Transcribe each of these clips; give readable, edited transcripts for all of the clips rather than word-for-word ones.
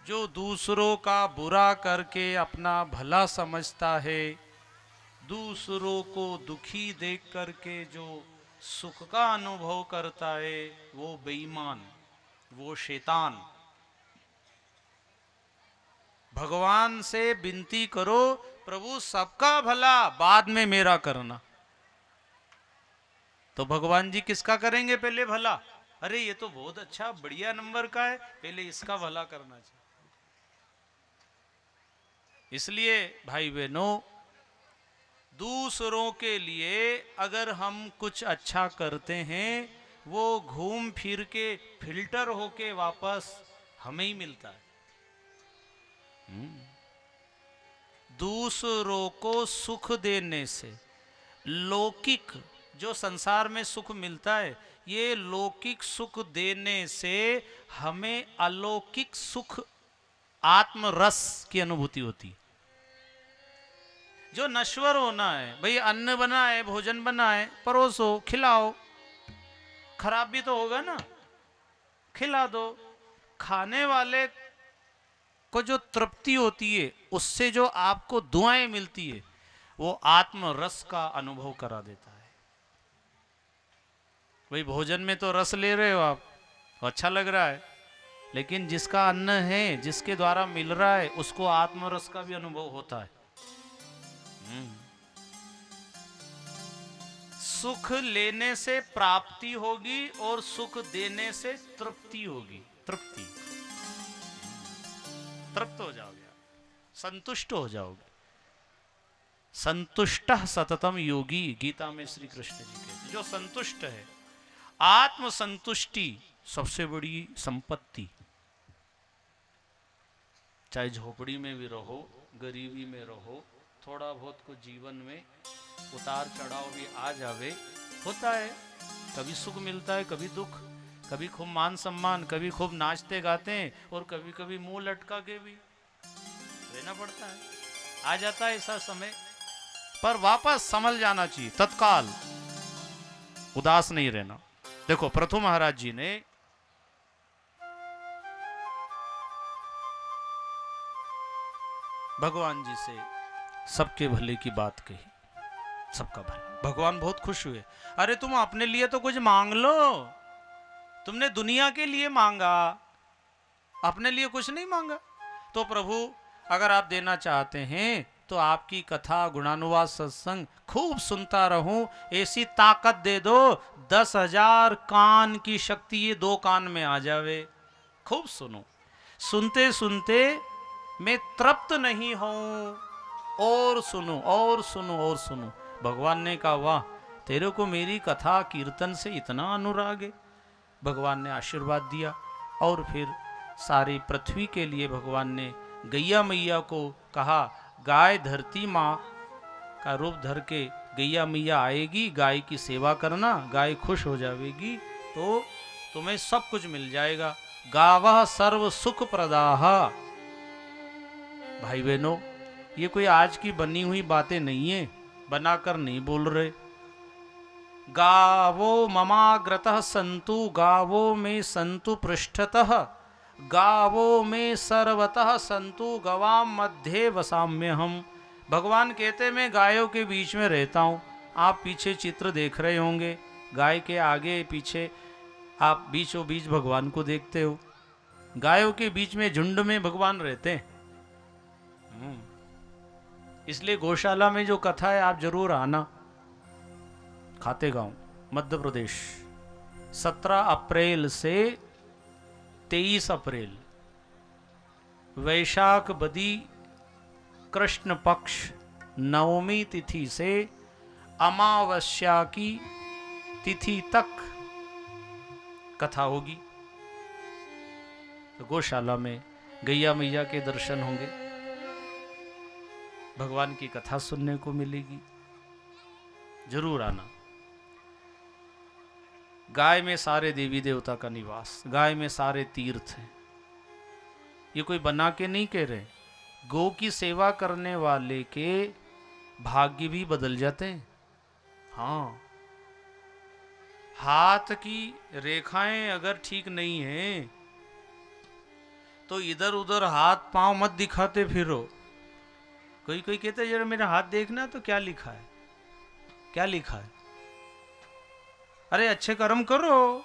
जो दूसरों का बुरा करके अपना भला समझता है, दूसरों को दुखी देख करके जो सुख का अनुभव करता है, वो बेईमान, वो शैतान। भगवान से विनती करो, प्रभु सबका भला, बाद में मेरा करना। तो भगवान जी किसका करेंगे पहले भला? अरे ये तो बहुत अच्छा बढ़िया नंबर का है, पहले इसका भला करना चाहिए। इसलिए भाई बहनों, दूसरों के लिए अगर हम कुछ अच्छा करते हैं, वो घूम फिर के फिल्टर होके वापस हमें ही मिलता है। दूसरों को सुख देने से, लौकिक जो संसार में सुख मिलता है, ये लौकिक सुख देने से हमें अलौकिक सुख, आत्मरस की अनुभूति होती है। जो नश्वर होना है, भाई अन्न बना है, भोजन बना है, परोसो, खिलाओ, खराब भी तो होगा ना, खिला दो। खाने वाले को जो तृप्ति होती है, उससे जो आपको दुआएं मिलती है, वो आत्म रस का अनुभव करा देता है। भाई भोजन में तो रस ले रहे हो आप, अच्छा लग रहा है, लेकिन जिसका अन्न है, जिसके द्वारा मिल रहा है, उसको आत्मरस का भी अनुभव होता है। सुख लेने से प्राप्ति होगी और सुख देने से तृप्ति होगी। तृप्ति, तृप्त हो जाओगे, संतुष्ट हो जाओगे। संतुष्ट सततम योगी, गीता में श्री कृष्ण जी कहते, जो संतुष्ट है, आत्म संतुष्टि सबसे बड़ी संपत्ति। चाहे झोपड़ी में भी रहो, गरीबी में रहो, थोड़ा बहुत को जीवन में उतार चढ़ाव भी आ जावे, होता है। कभी सुख मिलता है, कभी दुख, कभी खूब मान सम्मान, कभी खूब नाचते गाते हैं, और कभी कभी मुंह लटका के भी रहना पड़ता है। आ जाता है ऐसा समय, पर वापस संभल जाना चाहिए, तत्काल उदास नहीं रहना। देखो पृथु महाराज जी ने भगवान जी से सबके भले की बात कही, सबका भला। भगवान बहुत खुश हुए। अरे तुम अपने लिए तो कुछ मांग लो, तुमने दुनिया के लिए मांगा, अपने लिए कुछ नहीं मांगा। तो प्रभु अगर आप देना चाहते हैं तो आपकी कथा गुणानुवाद सत्संग खूब सुनता रहूं, ऐसी ताकत दे दो, 10,000 कान की शक्ति ये 2 कान में आ जावे, खूब सुनो। सुनते सुनते मैं तृप्त नहीं हूं, और सुनो और सुनो और सुनो। भगवान ने कहा वाह, तेरे को मेरी कथा कीर्तन से इतना अनुराग है। भगवान ने आशीर्वाद दिया, और फिर सारी पृथ्वी के लिए भगवान ने गैया मैया को कहा, गाय धरती माँ का रूप धर के गैया मैया आएगी, गाय की सेवा करना, गाय खुश हो जाएगी तो तुम्हें सब कुछ मिल जाएगा। गावः सर्व सुख प्रदाह। भाई बहनों, ये कोई आज की बनी हुई बातें नहीं है, बनाकर नहीं बोल रहे। गावो ममाग्रतः संतु, गावो में संतु पृष्ठतः, गावो में सर्वतः संतु, गवाम मध्य वसाम्य हम। भगवान कहते मैं गायों के बीच में रहता हूँ। आप पीछे चित्र देख रहे होंगे, गाय के आगे पीछे आप बीचों बीच भगवान को देखते हो। गायों के बीच में झुंड में भगवान रहते हैं। इसलिए गौशाला में जो कथा है आप जरूर आना। खातेगांव मध्य प्रदेश, 17 अप्रैल से 23 अप्रैल, वैशाख बदी कृष्ण पक्ष नवमी तिथि से अमावस्या की तिथि तक कथा होगी। तो गौशाला में गैया मैया के दर्शन होंगे, भगवान की कथा सुनने को मिलेगी, जरूर आना। गाय में सारे देवी देवता का निवास, गाय में सारे तीर्थ हैं। ये कोई बना के नहीं कह रहे। गौ की सेवा करने वाले के भाग्य भी बदल जाते हैं। हाँ, हाथ की रेखाएं अगर ठीक नहीं हैं तो इधर उधर हाथ पांव मत दिखाते फिरो। कोई कोई कहते जरा मेरा हाथ देखना तो क्या लिखा है, क्या लिखा है। अरे अच्छे कर्म करो,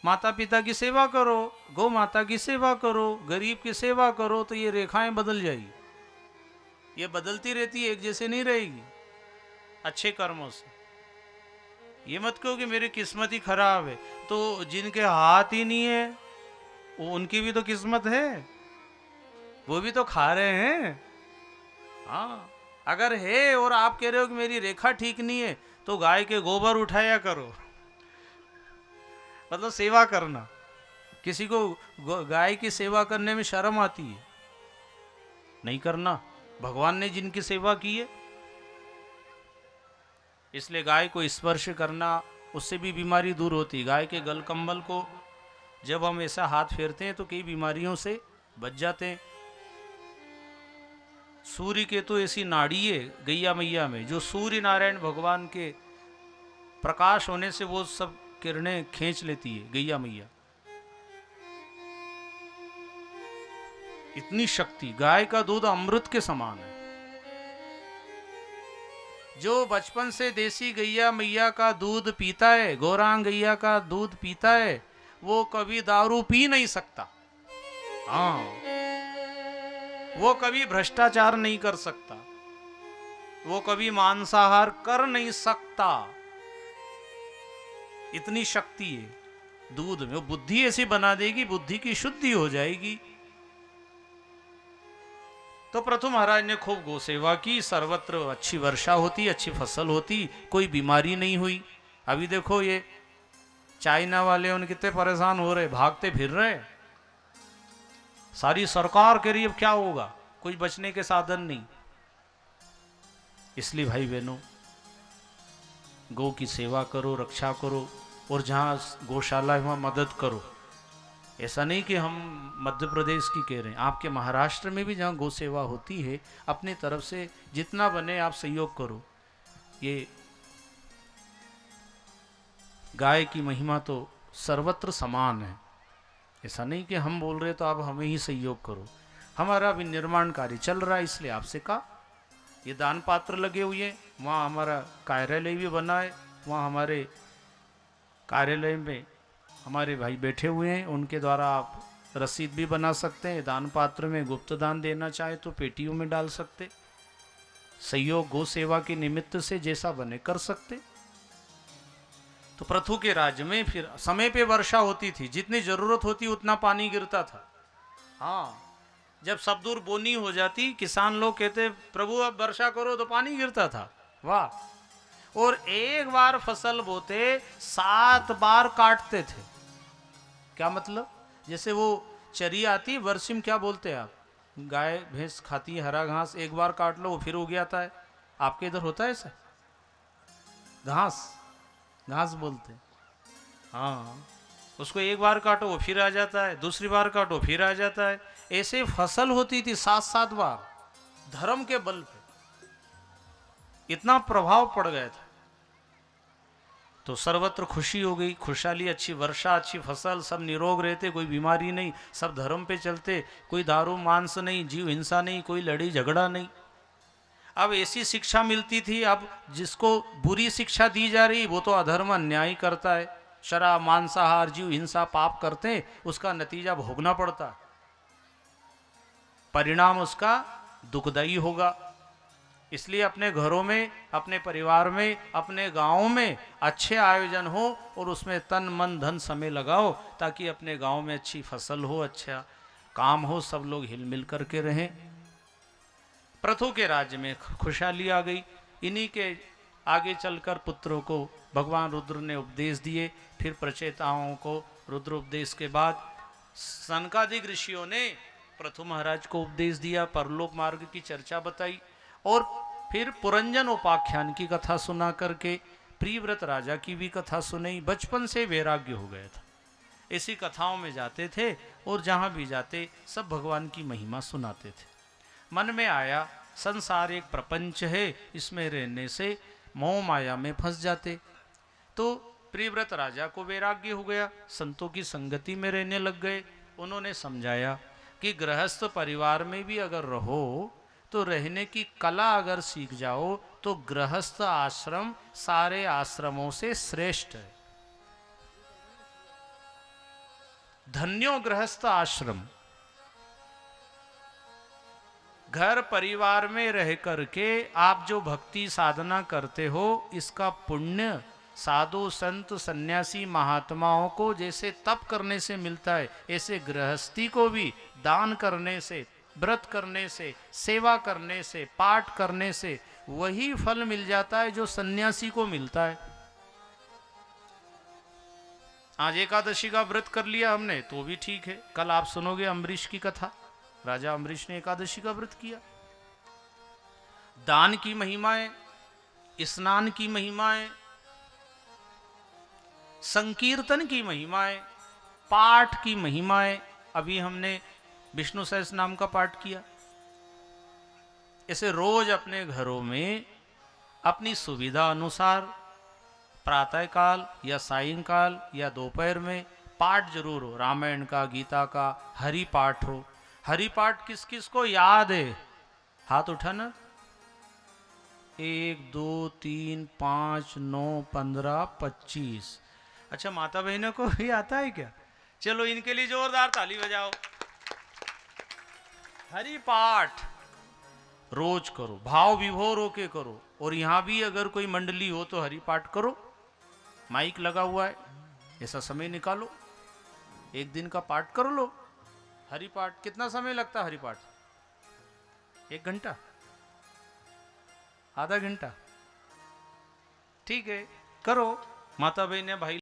माता पिता की सेवा करो, गौ माता की सेवा करो, गरीब की सेवा करो, तो ये रेखाएं बदल जाएगी। ये बदलती रहती है, एक जैसे नहीं रहेगी अच्छे कर्मों से। ये मत कहो कि मेरी किस्मत ही खराब है। तो जिनके हाथ ही नहीं है वो उनकी भी तो किस्मत है, वो भी तो खा रहे हैं। हाँ, अगर है और आप कह रहे हो कि मेरी रेखा ठीक नहीं है, तो गाय के गोबर उठाया करो, मतलब सेवा करना। किसी को गाय की सेवा करने में शर्म आती है, नहीं करना। भगवान ने जिनकी सेवा की है, इसलिए गाय को स्पर्श करना, उससे भी बीमारी दूर होती है। गाय के गल कंबल को जब हम ऐसा हाथ फेरते हैं तो कई बीमारियों से बच जाते हैं। सूर्य के तो ऐसी नाड़ी है गैया मैया में, जो सूर्य नारायण भगवान के प्रकाश होने से वो सब किरणें खींच लेती है गैया मैया। इतनी शक्ति, गाय का दूध अमृत के समान है। जो बचपन से देसी गैया मैया का दूध पीता है, गौरांग गैया का दूध पीता है, वो कभी दारू पी नहीं सकता। हाँ, वो कभी भ्रष्टाचार नहीं कर सकता, वो कभी मांसाहार कर नहीं सकता। इतनी शक्ति है दूध में। वो बुद्धि ऐसी बना देगी, बुद्धि की शुद्धि हो जाएगी। तो पृथु महाराज ने खूब गौ सेवा की, सर्वत्र अच्छी वर्षा होती, अच्छी फसल होती, कोई बीमारी नहीं हुई। अभी देखो ये चाइना वाले उन कितने परेशान हो रहे, भागते फिर रहे। सारी सरकार कह रही अब क्या होगा, कुछ बचने के साधन नहीं। इसलिए भाई बहनों, गौ की सेवा करो, रक्षा करो, और जहाँ गौशाला है वहाँ मदद करो। ऐसा नहीं कि हम मध्य प्रदेश की कह रहे हैं, आपके महाराष्ट्र में भी जहाँ गौ सेवा होती है, अपनी तरफ से जितना बने आप सहयोग करो। ये गाय की महिमा तो सर्वत्र समान है। ऐसा नहीं कि हम बोल रहे तो आप हमें ही सहयोग करो। हमारा अभी निर्माण कार्य चल रहा है, इसलिए आपसे कहा। ये दान पात्र लगे हुए हैं, वहाँ हमारा कार्यालय भी बना है, वहाँ हमारे कार्यालय में हमारे भाई बैठे हुए हैं, उनके द्वारा आप रसीद भी बना सकते हैं। दान पात्र में गुप्त दान देना चाहे तो पेटियों में डाल सकते। सहयोग गौ सेवा के निमित्त से जैसा बने कर सकते। तो पृथु के राज्य में फिर समय पे वर्षा होती थी, जितनी जरूरत होती उतना पानी गिरता था। हाँ, जब सब दूर बोनी हो जाती, किसान लोग कहते प्रभु अब वर्षा करो, तो पानी गिरता था। वाह। और एक बार फसल बोते 7 बार काटते थे। क्या मतलब? जैसे वो चरी आती वर्षी में, क्या बोलते हैं आप, गाय भैंस खाती है हरा घास, एक बार काट लो वो फिर उग जाता है। आपके इधर होता है ऐसा? घास, घास बोलते हैं। हाँ, उसको एक बार काटो वो फिर आ जाता है, दूसरी बार काटो फिर आ जाता है। ऐसे फसल होती थी 7-7 बार। धर्म के बल पे इतना प्रभाव पड़ गया था। तो सर्वत्र खुशी हो गई, खुशहाली, अच्छी वर्षा, अच्छी फसल, सब निरोग रहते, कोई बीमारी नहीं, सब धर्म पे चलते, कोई दारू मांस नहीं, जीव हिंसा नहीं, कोई लड़ी झगड़ा नहीं। अब ऐसी शिक्षा मिलती थी, अब जिसको बुरी शिक्षा दी जा रही वो तो अधर्म अन्याय करता है, शराब मांसाहार जीव हिंसा पाप करते हैं, उसका नतीजा भोगना पड़ता, परिणाम उसका दुखदायी होगा। इसलिए अपने घरों में, अपने परिवार में, अपने गांवों में अच्छे आयोजन हो और उसमें तन मन धन समय लगाओ, ताकि अपने गांव में अच्छी फसल हो, अच्छा काम हो, सब लोग हिल मिल करके रहें। पृथु के राज्य में खुशहाली आ गई। इन्हीं के आगे चलकर पुत्रों को भगवान रुद्र ने उपदेश दिए। फिर प्रचेताओं को रुद्र उपदेश के बाद सनकादिक ऋषियों ने पृथु महाराज को उपदेश दिया, परलोक मार्ग की चर्चा बताई, और फिर पुरंजन उपाख्यान की कथा सुना करके प्रियव्रत राजा की भी कथा सुनाई। बचपन से वैराग्य हो गया था, ऐसी कथाओं में जाते थे और जहाँ भी जाते सब भगवान की महिमा सुनाते थे। मन में आया संसार एक प्रपंच है, इसमें रहने से मोह माया में फंस जाते। तो प्रियव्रत राजा को वैराग्य हो गया, संतों की संगति में रहने लग गए। उन्होंने समझाया, कि गृहस्थ परिवार में भी अगर रहो तो रहने की कला अगर सीख जाओ तो गृहस्थ आश्रम सारे आश्रमों से श्रेष्ठ है। धन्यो गृहस्थ आश्रम। घर परिवार में रह करके आप जो भक्ति साधना करते हो, इसका पुण्य साधु संत सन्यासी महात्माओं को जैसे तप करने से मिलता है, ऐसे गृहस्थी को भी दान करने से, व्रत करने से, सेवा करने से, पाठ करने से वही फल मिल जाता है जो सन्यासी को मिलता है। आज एकादशी का व्रत कर लिया हमने तो भी ठीक है, कल आप सुनोगे अम्बरीश की कथा, राजा अम्बरीश ने एकादशी का व्रत किया। दान की महिमाएं, स्नान की महिमाएं, संकीर्तन की महिमाएं, पाठ की महिमाएं, अभी हमने विष्णु सहस्त्र नाम का पाठ किया। इसे रोज अपने घरों में अपनी सुविधा अनुसार प्रातःकाल या सायंकाल या दोपहर में पाठ जरूर हो। रामायण का, गीता का, हरि पाठ हो। हरि पाठ किस किस को याद है? हाथ उठाना। 1 2 3 5 9 15 25। अच्छा, माता बहनों को भी आता है क्या? चलो इनके लिए जोरदार ताली बजाओ। हरि पाठ रोज करो, भाव विभोर होके करो। और यहां भी अगर कोई मंडली हो तो हरि पाठ करो, माइक लगा हुआ है, ऐसा समय निकालो, एक दिन का पाठ कर लो। हरि पाठ कितना समय लगता है? हरि पाठ 1 घंटा, आधा घंटा, ठीक है, करो। माता बहन भाई